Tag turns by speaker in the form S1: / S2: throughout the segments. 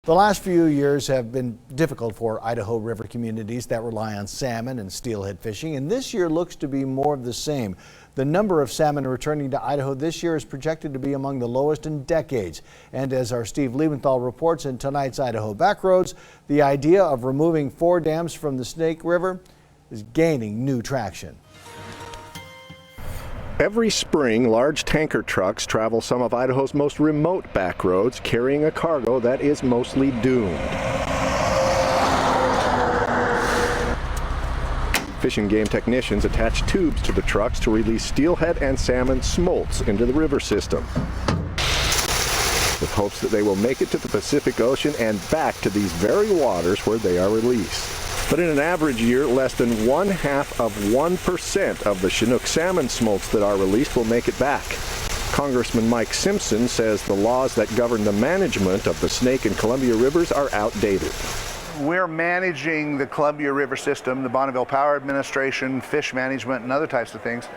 S1: The last few years have been difficult for Idaho River communities that rely on salmon and steelhead fishing, and this year looks to be more of the same. The number of salmon returning to Idaho this year is projected to be among the lowest in decades. And as our Steve Liebenthal reports in tonight's Idaho Backroads, the idea of removing 4 dams from the Snake River is gaining new traction.
S2: Every spring, large tanker trucks travel some of Idaho's most remote back roads, carrying a cargo that is mostly doomed. Fish and Game technicians attach tubes to the trucks to release steelhead and salmon smolts into the river system, with hopes that they will make it to the Pacific Ocean and back to these very waters where they are released. But in an average year, less than 0.5% of the Chinook salmon smolts that are released will make it back. Congressman Mike Simpson says the laws that govern the management of the Snake and Columbia rivers are outdated.
S3: We're managing the Columbia River system, the Bonneville Power Administration, fish management, and other types of things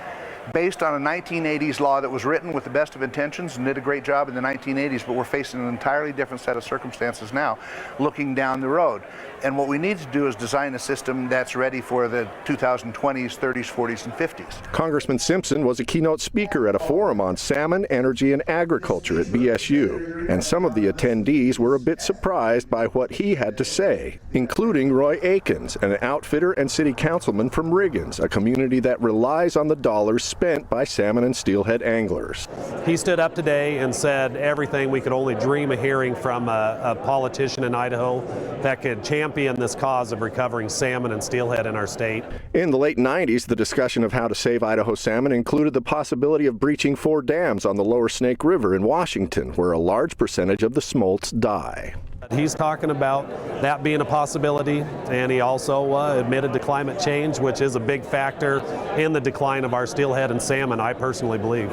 S3: based on a 1980s law that was written with the best of intentions and did a great job in the 1980s, but we're facing an entirely different set of circumstances now, looking down the road. And what we need to do is design a system that's ready for the 2020s, 30s, 40s, and 50s.
S2: Congressman Simpson was a keynote speaker at a forum on salmon, energy, and agriculture at BSU, and some of the attendees were a bit surprised by what he had to say, including Roy Akins, an outfitter and city councilman from Riggins, a community that relies on the dollars spent by salmon and steelhead anglers.
S4: He stood up today and said everything we could only dream of hearing from a politician in Idaho that could champion this cause of recovering salmon and steelhead in our state.
S2: In the late 90s, the discussion of how to save Idaho salmon included the possibility of breaching 4 dams on the lower Snake River in Washington, where a large percentage of the smolts die.
S4: He's talking about that being a possibility, and he also admitted to climate change, which is a big factor in the decline of our steelhead and salmon, I personally believe.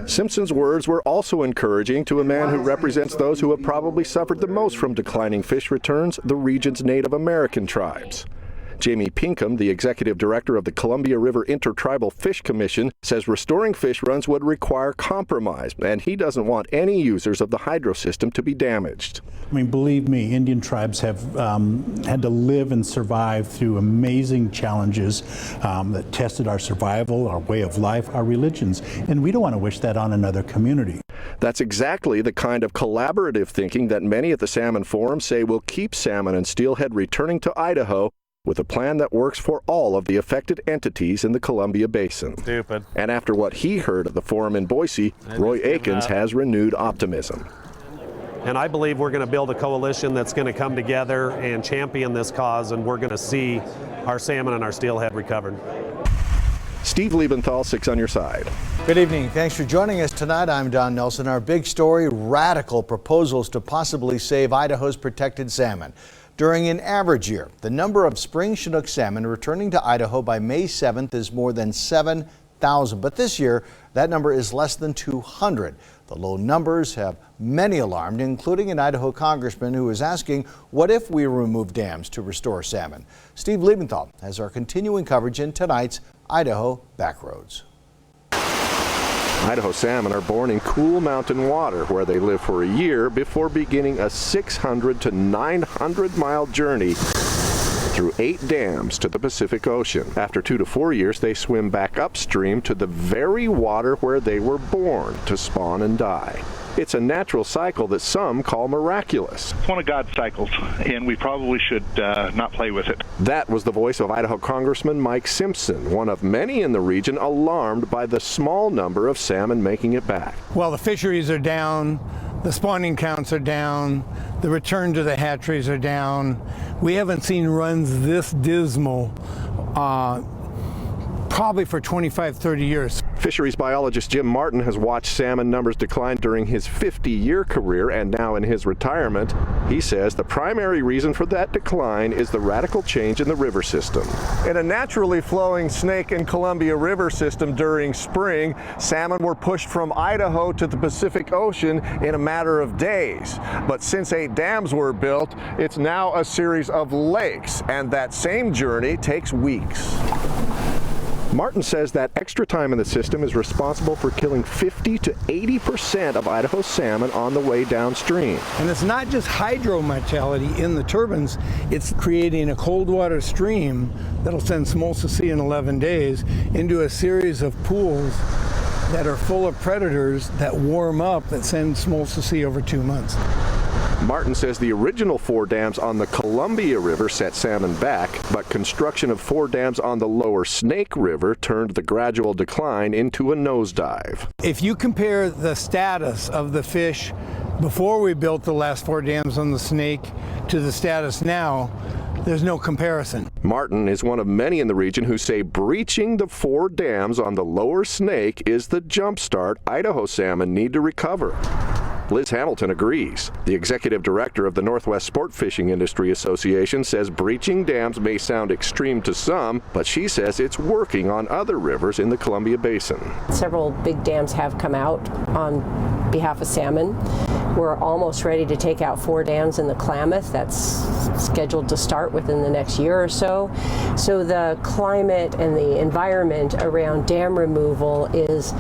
S2: Simpson's words were also encouraging to a man who represents those who have probably suffered the most from declining fish returns, the region's Native American tribes. Jamie Pinkham, the executive director of the Columbia River Intertribal Fish Commission, says restoring fish runs would require compromise, and he doesn't want any users of the hydro system to be damaged.
S5: I mean, believe me, Indian tribes have had to live and survive through amazing challenges that tested our survival, our way of life, our religions, and we don't want to wish that on another community.
S2: That's exactly the kind of collaborative thinking that many at the Salmon Forum say will keep salmon and steelhead returning to Idaho, with a plan that works for all of the affected entities in the Columbia Basin.
S4: Stupid.
S2: And after what he heard at the forum in Boise, Roy Akins has renewed optimism.
S4: And I believe we're going to build a coalition that's going to come together and champion this cause, and we're going to see our salmon and our steelhead recovered.
S2: Steve Liebenthal, 6 on your side.
S1: Good evening. Thanks for joining us tonight. I'm Don Nelson. Our big story, radical proposals to possibly save Idaho's protected salmon. During an average year, the number of spring Chinook salmon returning to Idaho by May 7th is more than 7,000. But this year, that number is less than 200. The low numbers have many alarmed, including an Idaho congressman who is asking, what if we remove dams to restore salmon? Steve Liebenthal has our continuing coverage in tonight's Idaho Backroads.
S2: Idaho salmon are born in cool mountain water, where they live for a year before beginning a 600 to 900-mile journey through 8 dams to the Pacific Ocean. After 2 to 4 years, they swim back upstream to the very water where they were born to spawn and die. It's a natural cycle that some call miraculous.
S6: It's one of God's cycles, and we probably should not play with it.
S2: That was the voice of Idaho Congressman Mike Simpson, one of many in the region alarmed by the small number of salmon making it back.
S7: Well, the fisheries are down, the spawning counts are down, the return to the hatcheries are down. We haven't seen runs this dismal probably for 25, 30 years.
S2: Fisheries biologist Jim Martin has watched salmon numbers decline during his 50-year career, and now in his retirement, he says the primary reason for that decline is the radical change in the river system. In a naturally flowing Snake and Columbia River system during spring, salmon were pushed from Idaho to the Pacific Ocean in a matter of days. But since 8 dams were built, it's now a series of lakes, and that same journey takes weeks. Martin says that extra time in the system is responsible for killing 50 to 80% of Idaho salmon on the way downstream.
S7: And it's not just hydro mortality in the turbines, it's creating a cold water stream that'll send smolts to sea in 11 days into a series of pools that are full of predators that warm up that send smolts to sea over 2 months.
S2: Martin says the original 4 dams on the Columbia River set salmon back, but construction of 4 dams on the lower Snake River turned the gradual decline into a nosedive.
S7: If you compare the status of the fish before we built the last 4 dams on the Snake to the status now, there's no comparison.
S2: Martin is one of many in the region who say breaching the 4 dams on the lower Snake is the jumpstart Idaho salmon need to recover. Liz Hamilton agrees. The executive director of the Northwest Sport Fishing Industry Association says breaching dams may sound extreme to some, but she says it's working on other rivers in the Columbia Basin.
S8: Several big dams have come out on behalf of salmon. We're almost ready to take out 4 dams in the Klamath. That's scheduled to start within the next year or so. So the climate and the environment around dam removal is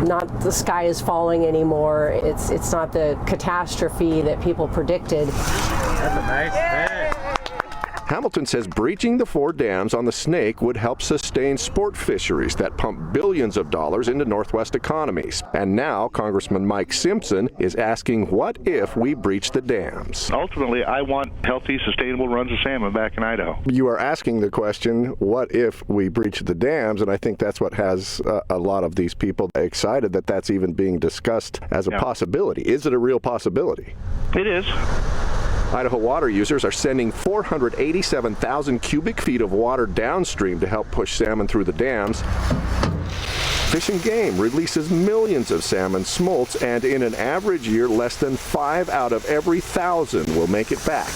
S8: not the sky is falling anymore. It's not the catastrophe that people predicted.
S9: That's a nice fish.
S2: Hamilton says breaching the 4 dams on the Snake would help sustain sport fisheries that pump billions of dollars into Northwest economies. And now Congressman Mike Simpson is asking, what if we breach the dams?
S6: Ultimately, I want healthy, sustainable runs of salmon back in Idaho.
S2: You are asking the question, what if we breach the dams? And I think that's what has a lot of these people excited that that's even being discussed as a possibility. Is it a real possibility?
S6: It is.
S2: Idaho water users are sending 487,000 cubic feet of water downstream to help push salmon through the dams. Fish and Game releases millions of salmon smolts, and in an average year, less than 5 out of every 1,000 will make it back.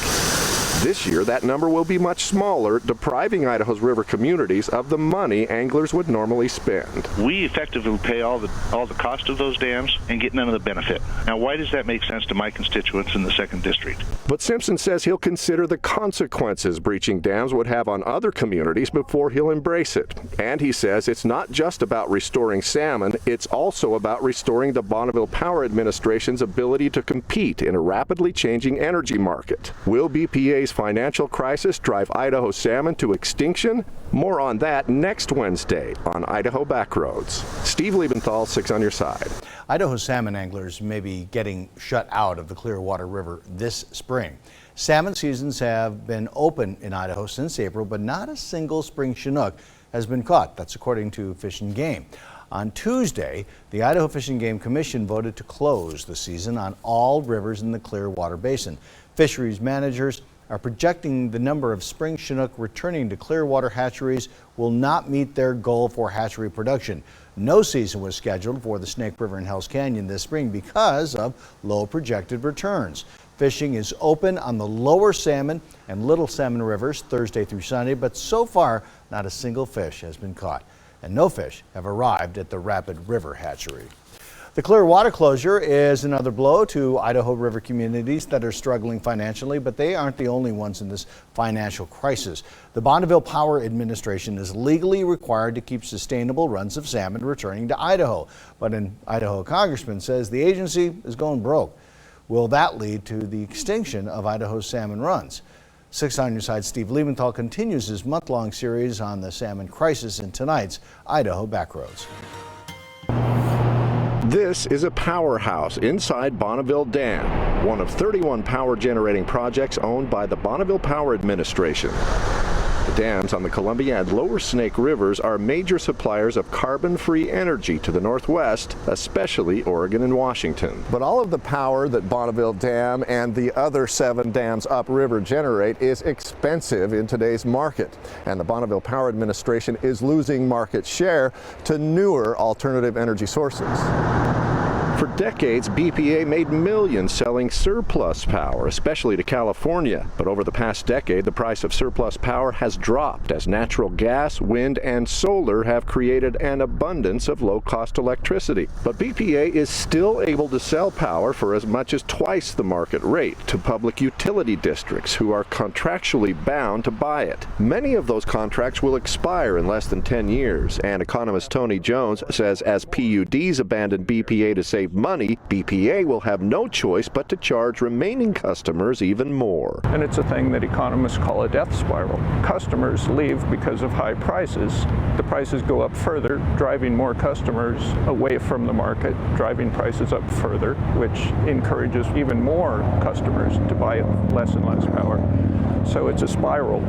S2: This year, that number will be much smaller, depriving Idaho's river communities of the money anglers would normally spend.
S6: We effectively pay all the cost of those dams and get none of the benefit. Now, why does that make sense to my constituents in the 2nd District?
S2: But Simpson says he'll consider the consequences breaching dams would have on other communities before he'll embrace it. And he says it's not just about restoring salmon, it's also about restoring the Bonneville Power Administration's ability to compete in a rapidly changing energy market. Will BPA's financial crisis drive Idaho salmon to extinction? More on that next Wednesday on Idaho Backroads. Steve Liebenthal, 6 on your side.
S1: Idaho salmon anglers may be getting shut out of the Clearwater River this spring. Salmon seasons have been open in Idaho since April, but not a single spring Chinook has been caught. That's according to Fish and Game. On Tuesday, the Idaho Fish and Game Commission voted to close the season on all rivers in the Clearwater Basin. Fisheries managers are projecting the number of spring Chinook returning to Clearwater hatcheries will not meet their goal for hatchery production. No season was scheduled for the Snake River and Hells Canyon this spring because of low projected returns. Fishing is open on the lower Salmon and Little Salmon rivers Thursday through Sunday, but so far not a single fish has been caught, and no fish have arrived at the Rapid River hatchery. The Clearwater closure is another blow to Idaho River communities that are struggling financially, but they aren't the only ones in this financial crisis. The Bonneville Power Administration is legally required to keep sustainable runs of salmon returning to Idaho, but an Idaho congressman says the agency is going broke. Will that lead to the extinction of Idaho's salmon runs? 6 on your side, Steve Liebenthal continues his month-long series on the salmon crisis in tonight's Idaho Backroads.
S2: This is a powerhouse inside Bonneville Dam, one of 31 power generating projects owned by the Bonneville Power Administration. The dams on the Columbia and Lower Snake Rivers are major suppliers of carbon-free energy to the Northwest, especially Oregon and Washington. But all of the power that Bonneville Dam and the other 7 dams upriver generate is expensive in today's market, and the Bonneville Power Administration is losing market share to newer alternative energy sources. For decades, BPA made millions selling surplus power, especially to California. But over the past decade, the price of surplus power has dropped as natural gas, wind, and solar have created an abundance of low-cost electricity. But BPA is still able to sell power for as much as twice the market rate to public utility districts who are contractually bound to buy it. Many of those contracts will expire in less than 10 years, and economist Tony Jones says as PUDs abandon BPA to save money, BPA will have no choice but to charge remaining customers even more.
S10: And it's a thing that economists call a death spiral. Customers leave because of high prices. The prices go up further, driving more customers away from the market, driving prices up further, which encourages even more customers to buy less and less power. So it's a spiral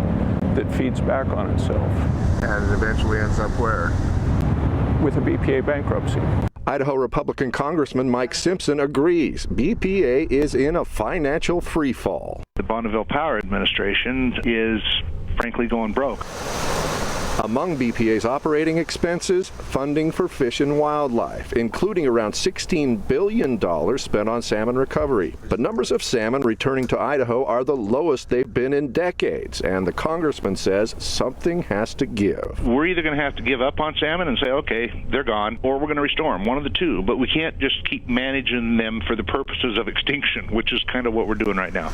S10: that feeds back on itself.
S2: And it eventually ends up where?
S10: With a BPA bankruptcy.
S2: Idaho Republican Congressman Mike Simpson agrees BPA is in a financial freefall.
S6: The Bonneville Power Administration is frankly going broke.
S2: Among BPA's operating expenses, funding for fish and wildlife, including around $16 billion spent on salmon recovery. But numbers of salmon returning to Idaho are the lowest they've been in decades, and the congressman says something has to give.
S6: We're either going to have to give up on salmon and say, okay, they're gone, or we're going to restore them, one of the two. But we can't just keep managing them for the purposes of extinction, which is kind of what we're doing right now.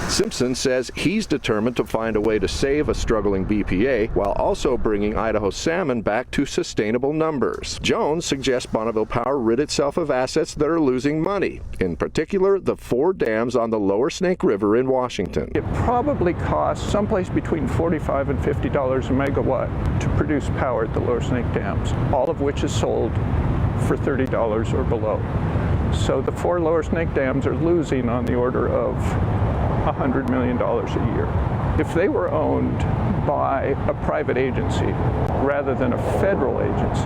S2: Simpson says he's determined to find a way to save a struggling BPA while also bringing Idaho salmon back to sustainable numbers. Jones suggests Bonneville Power rid itself of assets that are losing money, in particular the 4 dams on the lower Snake River in Washington.
S10: It probably costs someplace between $45 and $50 a megawatt to produce power at the lower Snake dams, all of which is sold for $30 or below. So the 4 lower Snake dams are losing on the order of $100 million a year. If they were owned by a private agency rather than a federal agency,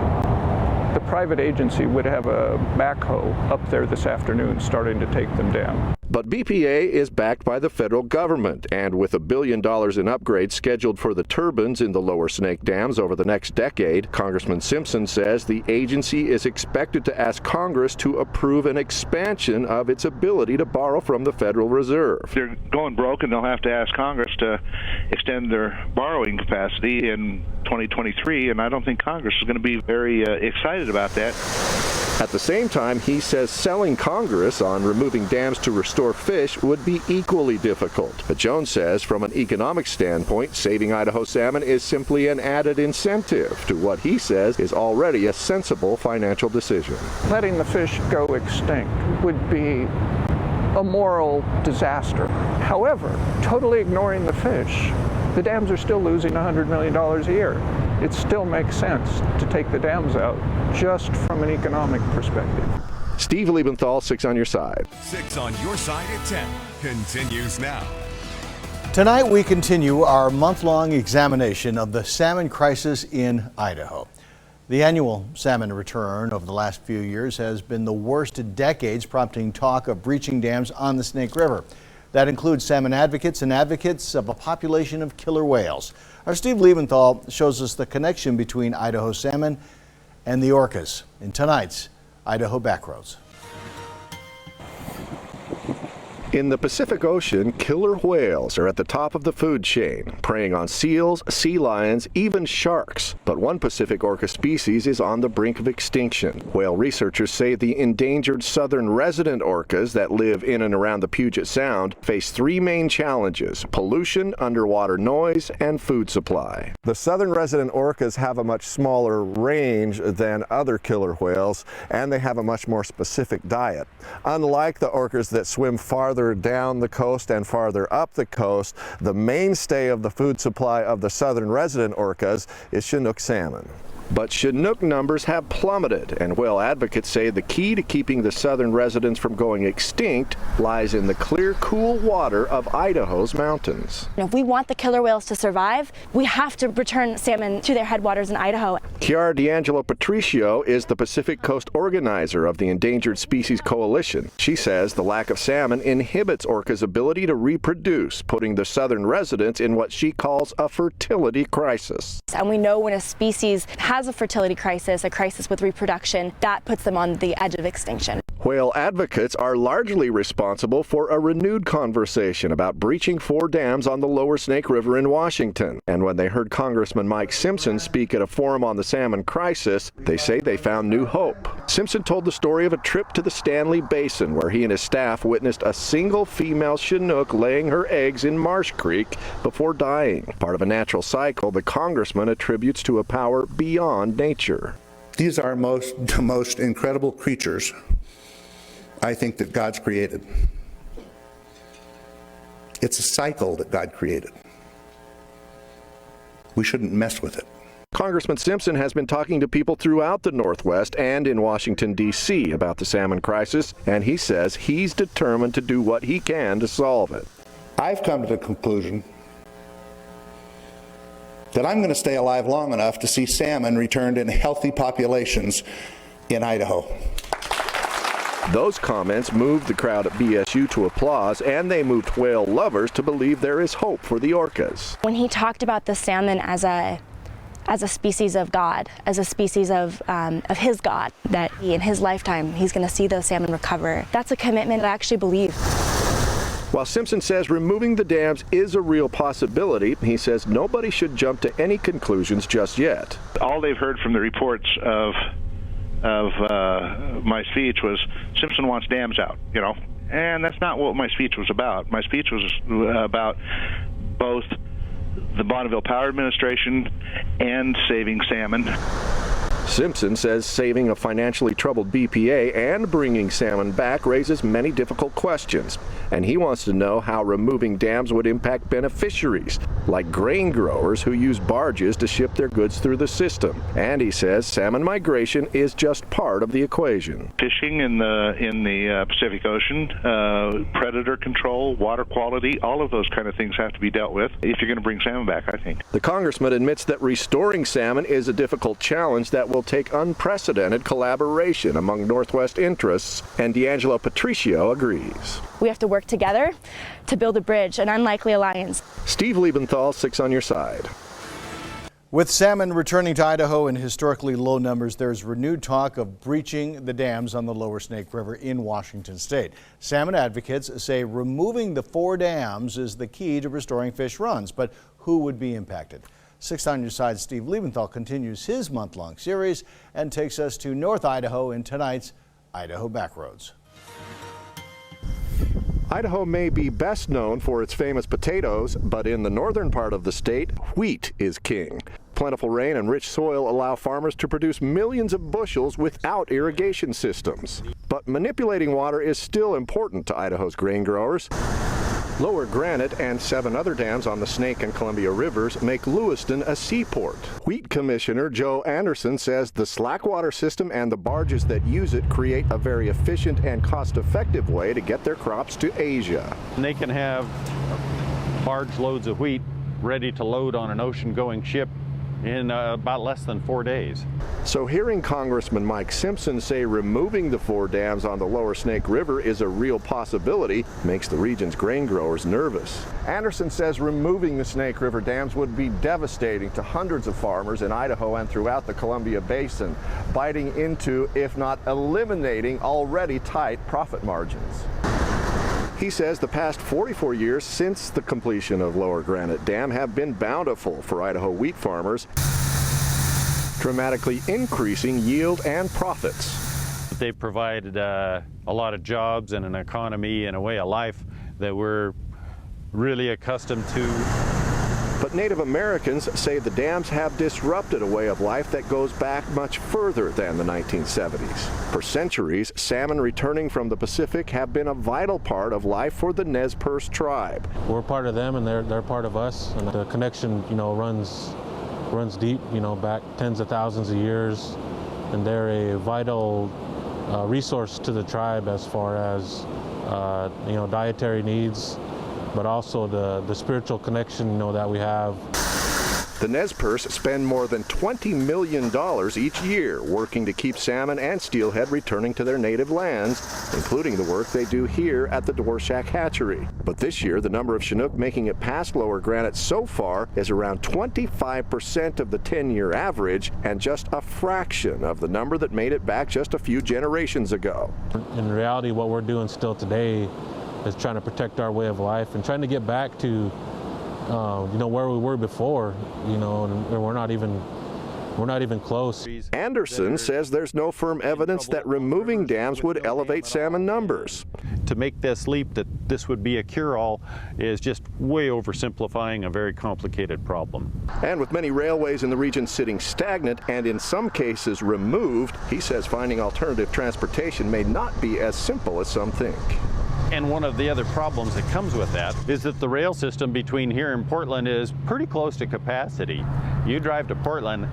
S10: the private agency would have a backhoe up there this afternoon starting to take them down.
S2: But BPA is backed by the federal government, and with $1 billion in upgrades scheduled for the turbines in the lower Snake dams over the next decade, Congressman Simpson says the agency is expected to ask Congress to approve an expansion of its ability to borrow from the Federal Reserve.
S6: They're going broke, and they'll have to ask Congress to extend their borrowing capacity in 2023, and I don't think Congress is going to be very excited about that.
S2: At the same time, he says selling Congress on removing dams to restore fish would be equally difficult. But Jones says from an economic standpoint, saving Idaho salmon is simply an added incentive to what he says is already a sensible financial decision.
S10: Letting the fish go extinct would be a moral disaster. However, totally ignoring the fish, the dams are still losing $100 million a year. It still makes sense to take the dams out just from an economic perspective.
S2: Steve Liebenthal, 6 on Your Side.
S11: 6 on Your Side at 10 continues now.
S1: Tonight we continue our month-long examination of the salmon crisis in Idaho. The annual salmon return over the last few years has been the worst in decades, prompting talk of breaching dams on the Snake River. That includes salmon advocates and advocates of a population of killer whales. Our Steve Liebenthal shows us the connection between Idaho salmon and the orcas in tonight's Idaho Backroads.
S2: In the Pacific Ocean, killer whales are at the top of the food chain, preying on seals, sea lions, even sharks. But one Pacific orca species is on the brink of extinction. Whale researchers say the endangered southern resident orcas that live in and around the Puget Sound face 3 main challenges: pollution, underwater noise, and food supply.
S12: The southern resident orcas have a much smaller range than other killer whales, and they have a much more specific diet. Unlike the orcas that swim farther down the coast and farther up the coast, the mainstay of the food supply of the southern resident orcas is Chinook salmon.
S2: But Chinook numbers have plummeted, and whale advocates say the key to keeping the southern residents from going extinct lies in the clear, cool water of Idaho's mountains.
S13: If we want the killer whales to survive, we have to return salmon to their headwaters in Idaho.
S2: Chiara D'Angelo Patricio is the Pacific Coast organizer of the Endangered Species Coalition. She says the lack of salmon inhibits orcas' ability to reproduce, putting the southern residents in what she calls a fertility crisis.
S13: And we know when a species has has a fertility crisis, a crisis with reproduction, that puts them on the edge of extinction.
S2: Whale advocates are largely responsible for a renewed conversation about breaching 4 dams on the lower Snake River in Washington. And when they heard Congressman Mike Simpson speak at a forum on the salmon crisis, they say they found new hope. Simpson told the story of a trip to the Stanley Basin where he and his staff witnessed a single female Chinook laying her eggs in Marsh Creek before dying. Part of a natural cycle the congressman attributes to a power beyond nature.
S3: These are the most incredible creatures I think that God's created. It's a cycle that God created. We shouldn't mess with it.
S2: Congressman Simpson has been talking to people throughout the Northwest and in Washington, D.C. about the salmon crisis, and he says he's determined to do what he can to solve it.
S3: I've come to the conclusion that I'm going to stay alive long enough to see salmon returned in healthy populations in Idaho.
S2: Those comments moved the crowd at BSU to applause, and they moved whale lovers to believe there is hope for the orcas.
S13: When he talked about the salmon as a species of God, as a species of his God, that in his lifetime he's going to see those salmon recover, that's a commitment I actually believe.
S2: While Simpson says removing the dams is a real possibility, he says nobody should jump to any conclusions just yet.
S6: All they've heard from the reports of my speech was Simpson wants dams out, and that's not what my speech was about. My speech was about both the Bonneville Power Administration and saving salmon.
S2: Simpson says saving a financially troubled BPA and bringing salmon back raises many difficult questions, and he wants to know how removing dams would impact beneficiaries, like grain growers who use barges to ship their goods through the system. And he says salmon migration is just part of the equation.
S6: Fishing in the Pacific Ocean, predator control, water quality, all of those kind of things have to be dealt with if you're going to bring salmon back, I think.
S2: The congressman admits that restoring salmon is a difficult challenge that will take unprecedented collaboration among Northwest interests, and D'Angelo Patricio agrees.
S13: We have to work together to build a bridge, an unlikely alliance.
S2: Steve Liebenthal, 6 on your side.
S1: With salmon returning to Idaho in historically low numbers, there's renewed talk of breaching the dams on the lower Snake River in Washington state. Salmon advocates say removing the 4 dams is the key to restoring fish runs, but who would be impacted? 6 on your side, Steve Liebenthal continues his month-long series and takes us to North Idaho in tonight's Idaho Backroads.
S2: Idaho may be best known for its famous potatoes, but in the northern part of the state, wheat is king. Plentiful rain and rich soil allow farmers to produce millions of bushels without irrigation systems. But manipulating water is still important to Idaho's grain growers. Lower Granite and 7 other dams on the Snake and Columbia Rivers make Lewiston a seaport. Wheat Commissioner Joe Anderson says the slackwater system and the barges that use it create a very efficient and cost-effective way to get their crops to Asia.
S9: And they can have barge loads of wheat ready to load on an ocean-going ship in about less than 4 days.
S2: So hearing Congressman Mike Simpson say removing the 4 dams on the lower Snake River is a real possibility makes the region's grain growers nervous. Anderson says removing the Snake River dams would be devastating to hundreds of farmers in Idaho and throughout the Columbia Basin, biting into, if not eliminating, already tight profit margins. He says the past 44 years since the completion of Lower Granite Dam have been bountiful for Idaho wheat farmers, dramatically increasing yield and profits.
S9: They've provided a lot of jobs and an economy and a way of life that we're really accustomed to.
S2: But Native Americans say the dams have disrupted a way of life that goes back much further than the 1970s. For centuries, salmon returning from the Pacific have been a vital part of life for the Nez Perce tribe.
S14: We're part of them and they're part of us, and the connection, runs deep, back tens of thousands of years, and they're a vital resource to the tribe as far as dietary needs, but also the spiritual connection that we have.
S2: The Nez Perce spend more than $20 million each year working to keep salmon and steelhead returning to their native lands, including the work they do here at the Dvorak hatchery. But this year, the number of Chinook making it past Lower Granite so far is around 25% of the 10-year average and just a fraction of the number that made it back just a few generations ago.
S14: In reality, what we're doing still today is trying to protect our way of life and trying to get back to, where we were before, and we're not even close.
S2: Anderson says there's no firm evidence that removing dams would elevate salmon numbers.
S9: To make this leap that this would be a cure-all is just way oversimplifying a very complicated problem.
S2: And with many railways in the region sitting stagnant and in some cases removed, he says finding alternative transportation may not be as simple as some think.
S9: And one of the other problems that comes with that is that the rail system between here and Portland is pretty close to capacity. You drive to Portland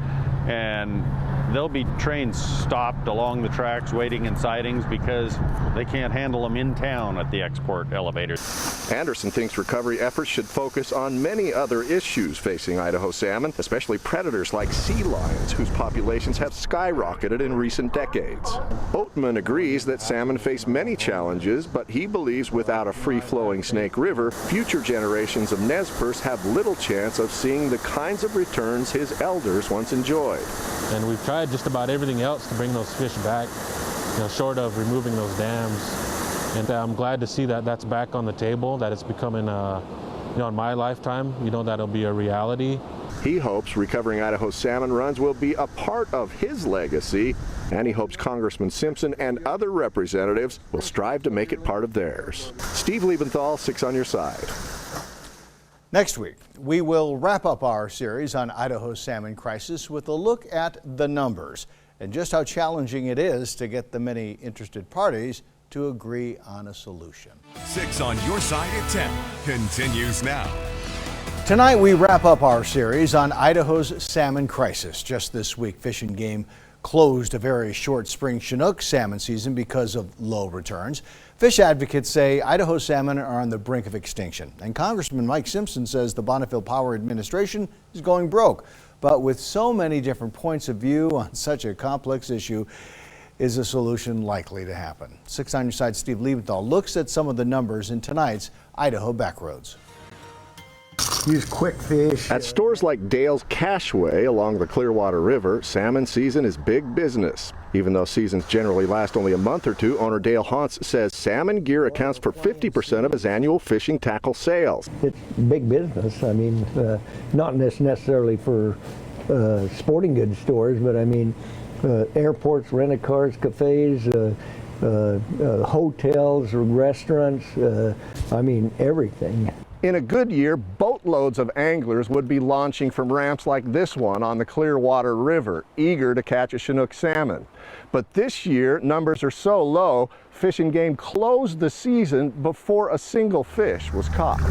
S9: and there'll be trains stopped along the tracks waiting in sidings because they can't handle them in town at the export elevators.
S2: Anderson thinks recovery efforts should focus on many other issues facing Idaho salmon, especially predators like sea lions, whose populations have skyrocketed in recent decades. Oatman agrees that salmon face many challenges, but he believes without a free-flowing Snake River, future generations of Nez Perce have little chance of seeing the kinds of returns his elders once enjoyed.
S14: And we've tried just about everything else to bring those fish back, short of removing those dams. And I'm glad to see that that's back on the table, that it's becoming, in my lifetime, that'll be a reality.
S2: He hopes recovering Idaho salmon runs will be a part of his legacy, and he hopes Congressman Simpson and other representatives will strive to make it part of theirs. Steve Liebenthal, 6 on Your Side.
S1: Next week, we will wrap up our series on Idaho's salmon crisis with a look at the numbers and just how challenging it is to get the many interested parties to agree on a solution.
S11: 6 on Your Side at 10 continues now.
S1: Tonight, we wrap up our series on Idaho's salmon crisis. Just this week, Fish and Game closed a very short spring Chinook salmon season because of low returns. Fish advocates say Idaho salmon are on the brink of extinction. And Congressman Mike Simpson says the Bonneville Power Administration is going broke. But with so many different points of view on such a complex issue, is a solution likely to happen? 6 on Your Side, Steve Liebenthal looks at some of the numbers in tonight's Idaho Backroads.
S15: Use quick fish.
S2: At stores like Dale's Cashway along the Clearwater River, salmon season is big business. Even though seasons generally last only a month or two, owner Dale Hauntz says salmon gear accounts for 50% of his annual fishing tackle sales.
S15: It's big business. I mean, not necessarily for sporting goods stores, but I mean, airports, rent-a-cars, cafes, hotels, restaurants, I mean, everything.
S12: In a good year, boatloads of anglers would be launching from ramps like this one on the Clearwater River, eager to catch a Chinook salmon. But this year, numbers are so low, Fish and Game closed the season before a single fish was caught.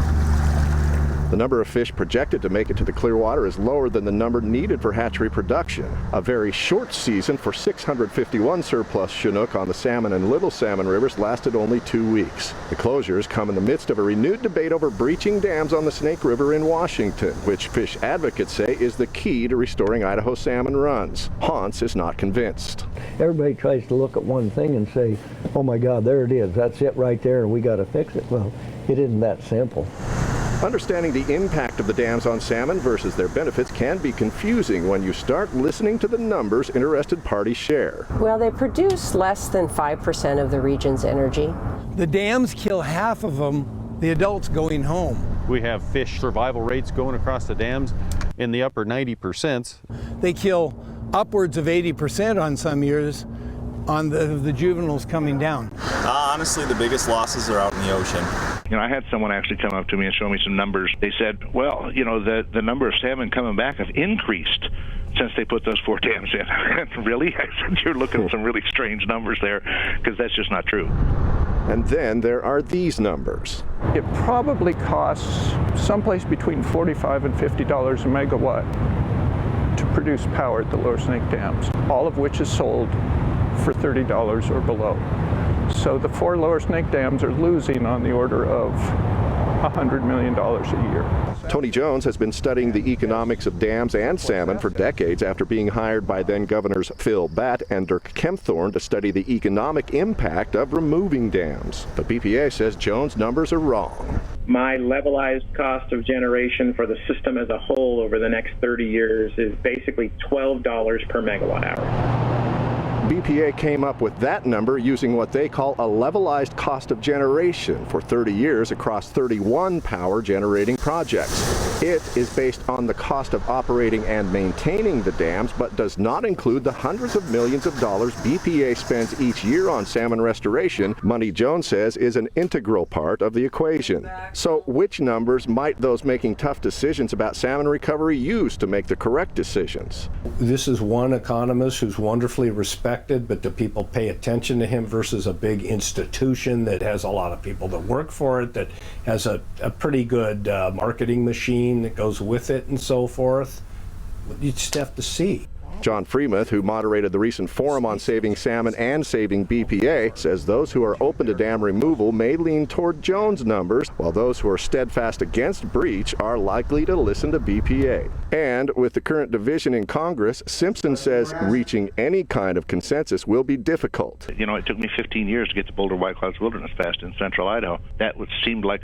S2: The number of fish projected to make it to the Clearwater is lower than the number needed for hatchery production. A very short season for 651 surplus Chinook on the Salmon and Little Salmon rivers lasted only 2 weeks. The closures come in the midst of a renewed debate over breaching dams on the Snake River in Washington, which fish advocates say is the key to restoring Idaho salmon runs. Hauntz is not convinced.
S15: Everybody tries to look at one thing and say, oh my God, there it is, that's it right there, and we got to fix it. Well, it isn't that simple.
S2: Understanding the impact of the dams on salmon versus their benefits can be confusing when you start listening to the numbers interested parties share.
S8: Well, they produce less than 5% of the region's energy.
S7: The dams kill half of them, the adults going home.
S9: We have fish survival rates going across the dams in the upper 90%.
S7: They kill upwards of 80% on some years on the juveniles coming down.
S16: Honestly, the biggest losses are out in the ocean.
S6: I had someone actually come up to me and show me some numbers. They said, well, the number of salmon coming back have increased since they put those 4 dams in. Really? I said, you're looking at some really strange numbers there, because that's just not true.
S2: And then there are these numbers.
S10: It probably costs someplace between $45 and $50 a megawatt to produce power at the Lower Snake dams, all of which is sold for $30 or below. So the 4 Lower Snake dams are losing on the order of $100 million a year.
S2: Tony Jones has been studying the economics of dams and salmon for decades after being hired by then-Governors Phil Batt and Dirk Kempthorne to study the economic impact of removing dams. But BPA says Jones' numbers are wrong.
S17: My levelized cost of generation for the system as a whole over the next 30 years is basically $12 per megawatt hour.
S2: BPA came up with that number using what they call a levelized cost of generation for 30 years across 31 power generating projects. It is based on the cost of operating and maintaining the dams, but does not include the hundreds of millions of dollars BPA spends each year on salmon restoration, money Jones says is an integral part of the equation. So which numbers might those making tough decisions about salmon recovery use to make the correct decisions?
S18: This is one economist who's wonderfully respected, but do people pay attention to him versus a big institution that has a lot of people that work for it, that has a pretty good marketing machine that goes with it and so forth? You just have to see.
S2: John Freemuth, who moderated the recent forum on saving salmon and saving BPA, says those who are open to dam removal may lean toward Jones' numbers, while those who are steadfast against breach are likely to listen to BPA. And with the current division in Congress, Simpson says reaching any kind of consensus will be difficult.
S6: You know, it took me 15 years to get to Boulder White Clouds Wilderness Fest in central Idaho. That seemed like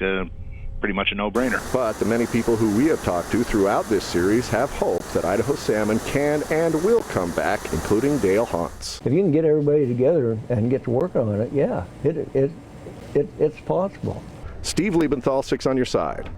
S6: pretty much a no-brainer.
S2: But the many people who we have talked to throughout this series have hope that Idaho salmon can and will come back, including Dale Hauntz.
S15: If you can get everybody together and get to work on it, yeah, it's possible.
S2: Steve Liebenthal, 6 on Your Side.